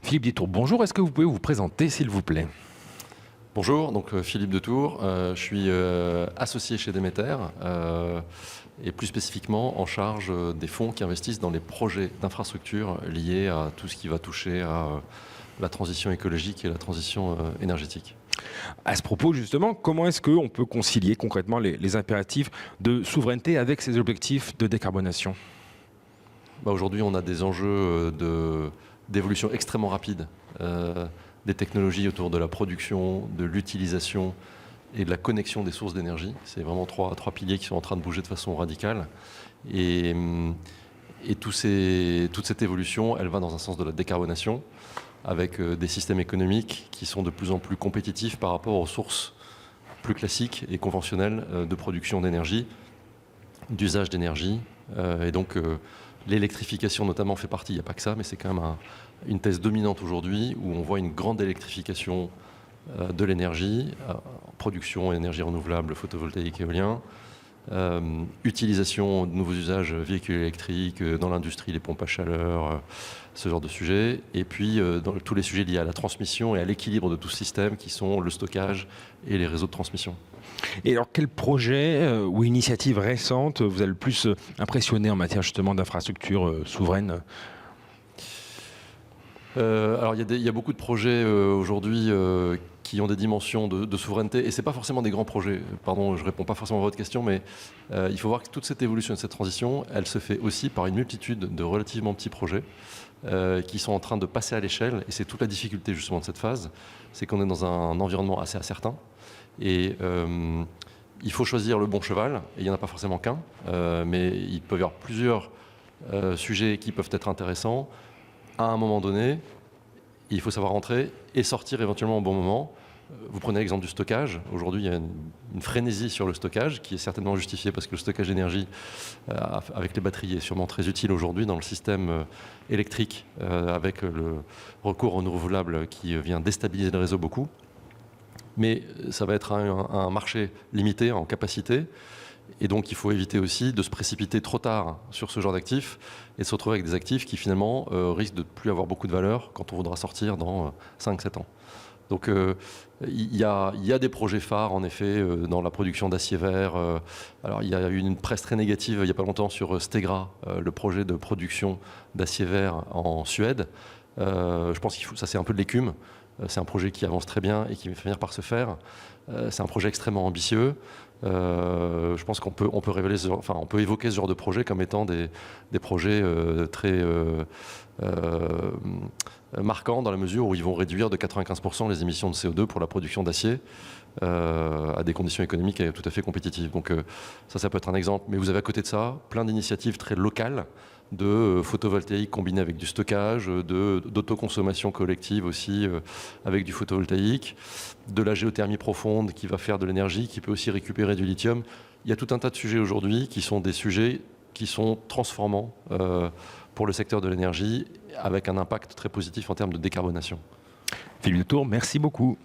Philippe Détour, bonjour. Est-ce que vous pouvez vous présenter, s'il vous plaît? Bonjour, donc Philippe Détour, je suis associé chez Demeter et plus spécifiquement en charge des fonds qui investissent dans les projets d'infrastructure liés à tout ce qui va toucher à la transition écologique et la transition énergétique. À ce propos, justement, comment est-ce qu'on peut concilier concrètement les impératifs de souveraineté avec ces objectifs de décarbonation? Aujourd'hui, on a des enjeux d'évolution extrêmement rapide des technologies autour de la production, de l'utilisation et de la connexion des sources d'énergie. C'est vraiment trois piliers qui sont en train de bouger de façon radicale. Et toute cette évolution, elle va dans un sens de la décarbonation, avec des systèmes économiques qui sont de plus en plus compétitifs par rapport aux sources plus classiques et conventionnelles de production d'énergie, d'usage d'énergie. Et donc, l'électrification notamment fait partie, il n'y a pas que ça, mais c'est quand même une thèse dominante aujourd'hui où on voit une grande électrification de l'énergie, production énergie renouvelable, photovoltaïque, éolien, utilisation de nouveaux usages, véhicules électriques, dans l'industrie, les pompes à chaleur, ce genre de sujets. Et puis dans tous les sujets liés à la transmission et à l'équilibre de tout ce système qui sont le stockage et les réseaux de transmission. Et alors, quel projet ou initiative récente vous a le plus impressionné en matière justement d'infrastructures souveraines? Alors il y a beaucoup de projets aujourd'hui qui ont des dimensions de souveraineté, et ce n'est pas forcément des grands projets. Pardon, je ne réponds pas forcément à votre question, mais il faut voir que toute cette évolution et cette transition, elle se fait aussi par une multitude de relativement petits projets qui sont en train de passer à l'échelle, et c'est toute la difficulté justement de cette phase, c'est qu'on est dans un environnement assez incertain, et il faut choisir le bon cheval, et il n'y en a pas forcément qu'un, mais il peut y avoir plusieurs sujets qui peuvent être intéressants. À un moment donné, il faut savoir entrer et sortir éventuellement au bon moment. Vous prenez l'exemple du stockage. Aujourd'hui, il y a une frénésie sur le stockage qui est certainement justifiée parce que le stockage d'énergie avec les batteries est sûrement très utile aujourd'hui dans le système électrique avec le recours aux renouvelables qui vient déstabiliser le réseau beaucoup. Mais ça va être un marché limité en capacité. Et donc, il faut éviter aussi de se précipiter trop tard sur ce genre d'actifs et de se retrouver avec des actifs qui, finalement, risquent de ne plus avoir beaucoup de valeur quand on voudra sortir dans 5-7 ans. Donc, il y a des projets phares, en effet, dans la production d'acier vert. Alors, il y a eu une presse très négative il n'y a pas longtemps sur Stegra, le projet de production d'acier vert en Suède. Je pense ça, c'est un peu de l'écume. C'est un projet qui avance très bien et qui va finir par se faire. C'est un projet extrêmement ambitieux. Je pense qu'on peut on peut évoquer ce genre de projet comme étant des projets très marquants dans la mesure où ils vont réduire de 95% les émissions de CO2 pour la production d'acier à des conditions économiques tout à fait compétitives. Donc ça peut être un exemple. Mais vous avez à côté de ça plein d'initiatives très locales de photovoltaïque combiné avec du stockage, d'autoconsommation collective aussi avec du photovoltaïque, de la géothermie profonde qui va faire de l'énergie, qui peut aussi récupérer du lithium. Il y a tout un tas de sujets aujourd'hui qui sont des sujets qui sont transformants pour le secteur de l'énergie avec un impact très positif en termes de décarbonation. Philippe Détour, merci beaucoup.